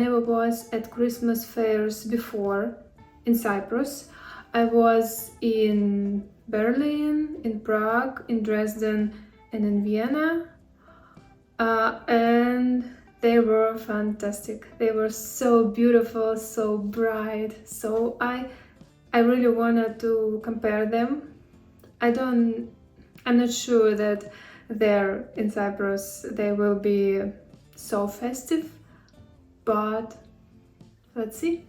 never was at Christmas fairs before in Cyprus. I was in Berlin, in Prague, in Dresden, and in Vienna, and they were fantastic. They were so beautiful, so bright. So I really wanted to compare them. I'm not sure that there in Cyprus they will be so festive, but let's see.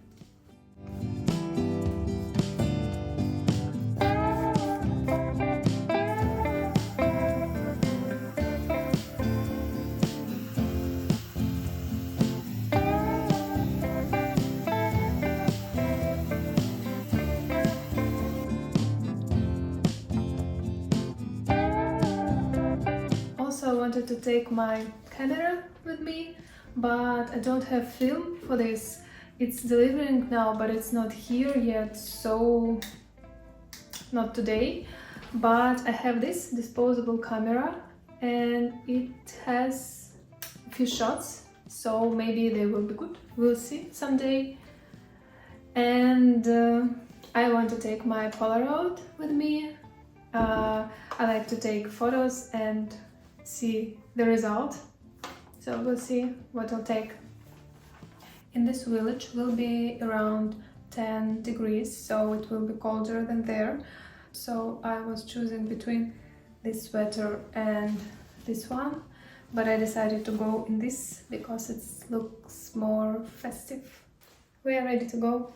I wanted to take my camera with me, but I don't have film for this. It's delivering now, but it's not here yet, so not today. But I have this disposable camera and it has a few shots, so maybe they will be good. We'll see someday. And I want to take my Polaroid with me. I like to take photos and see the result, so we'll see what I'll take. In this village will be around 10 degrees, so it will be colder than there. So I was choosing between this sweater and this one, but I decided to go in this because it looks more festive. We are ready to go.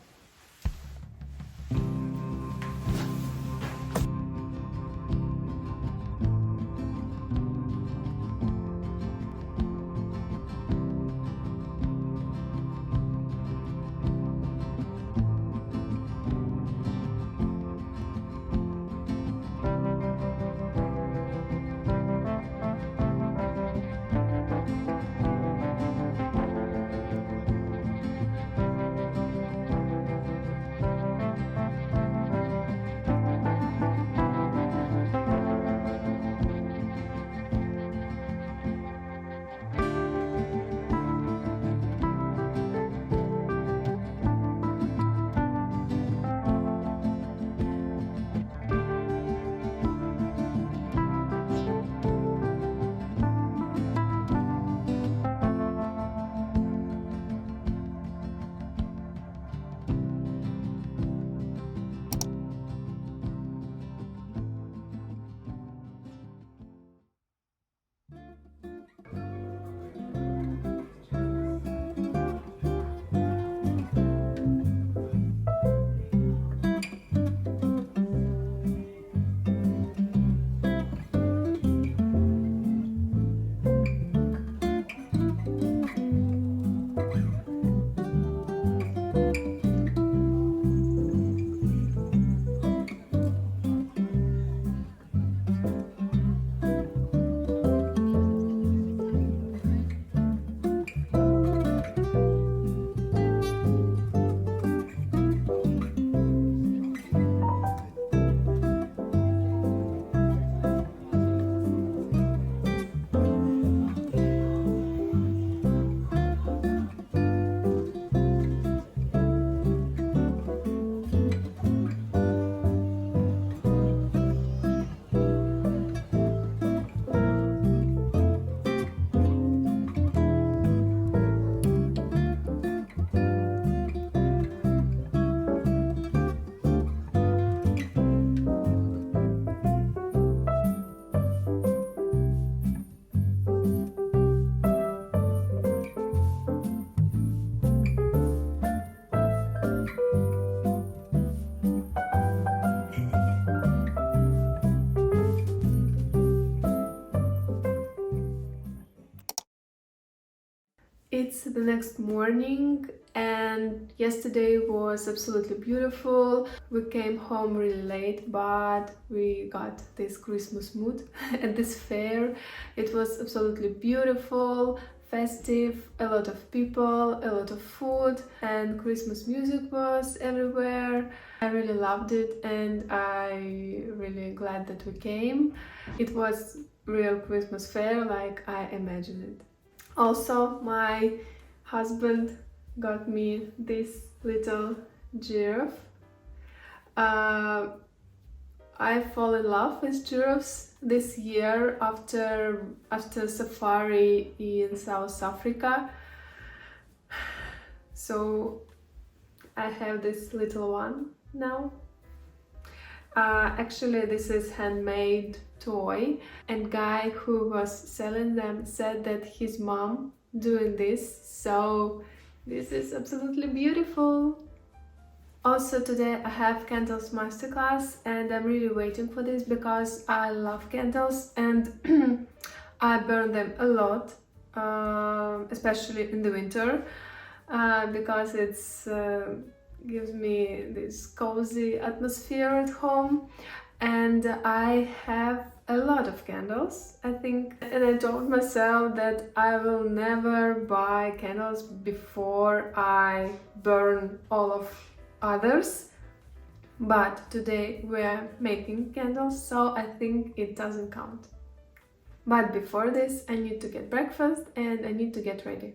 It's the next morning and yesterday was absolutely beautiful. We came home really late, but we got this Christmas mood at this fair. It was absolutely beautiful, festive, a lot of people, a lot of food, and Christmas music was everywhere. I really loved it and I really glad that we came. It was real Christmas fair like I imagined it. Also, my husband got me this little giraffe. I fall in love with giraffes this year after safari in South Africa. So I have this little one now. Actually, this is handmade toy, and guy who was selling them said that his mom doing this, so this is absolutely beautiful. Also today I have candles masterclass, and I'm really waiting for this because I love candles and I burn them a lot, especially in the winter, because it's gives me this cozy atmosphere at home. And I have a lot of candles, I think, and I told myself that I will never buy candles before I burn all of others, but today we're making candles, so I think it doesn't count. But before this I need to get breakfast and I need to get ready.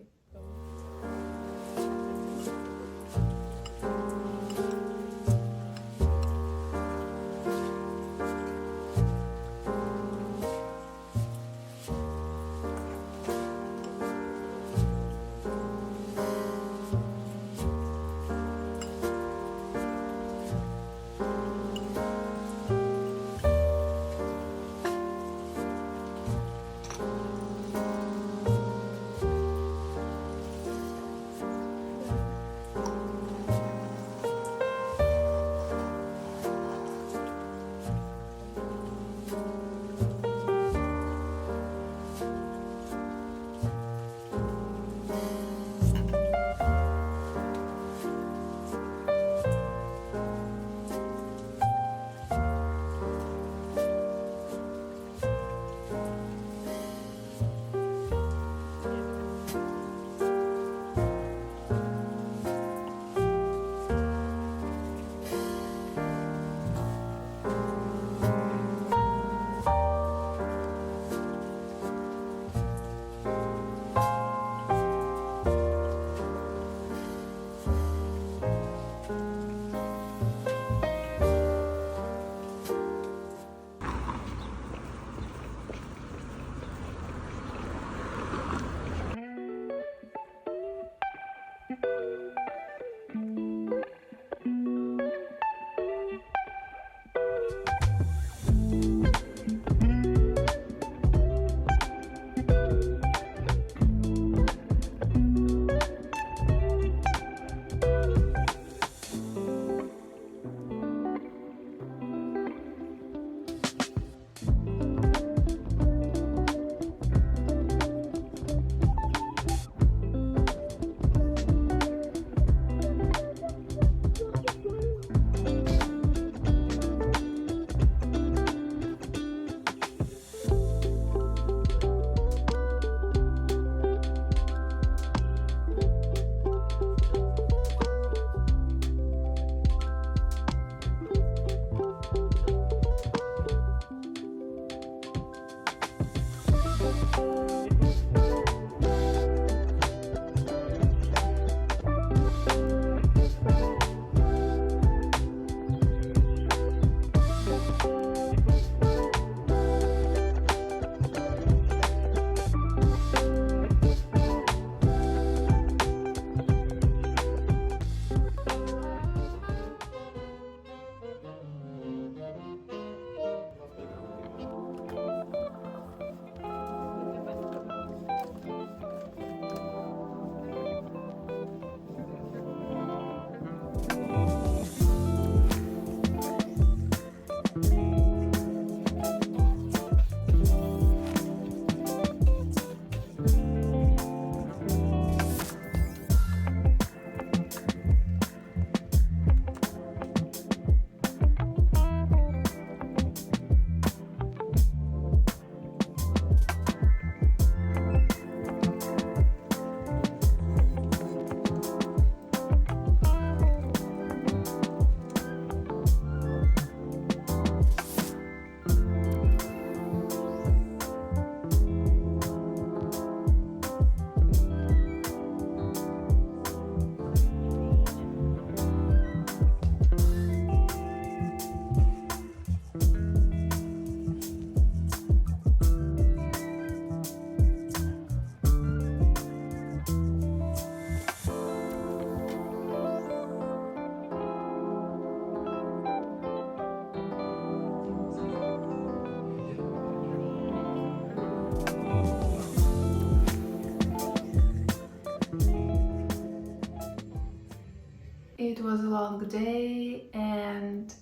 was a long day and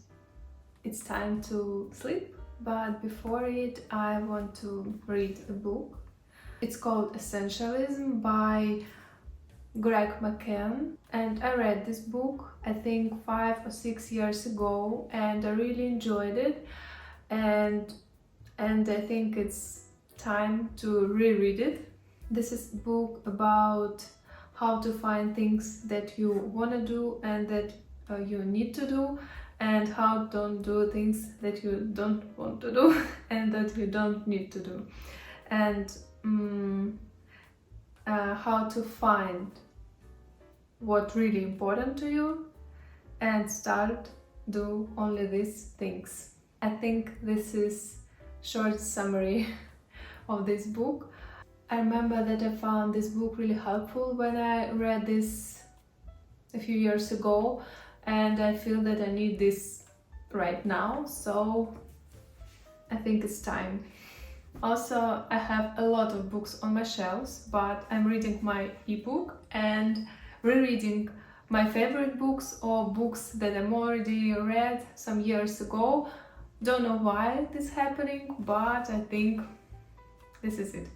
it's time to sleep. But before it, I want to read a book. It's called Essentialism by McCaffrey, and I read this book I think 5 or 6 years ago, and I really enjoyed it, and I think it's time to reread it. This is a book about how to find things that you want to do and that you need to do, and how don't do things that you don't want to do and that you don't need to do, and how to find what really important to you and start do only these things. I think this is short summary of this book. I remember that I found this book really helpful when I read this a few years ago, and I feel that I need this right now, so I think it's time. Also, I have a lot of books on my shelves, but I'm reading my ebook and rereading my favorite books or books that I'm already read some years ago. Don't know why this is happening, but I think this is it.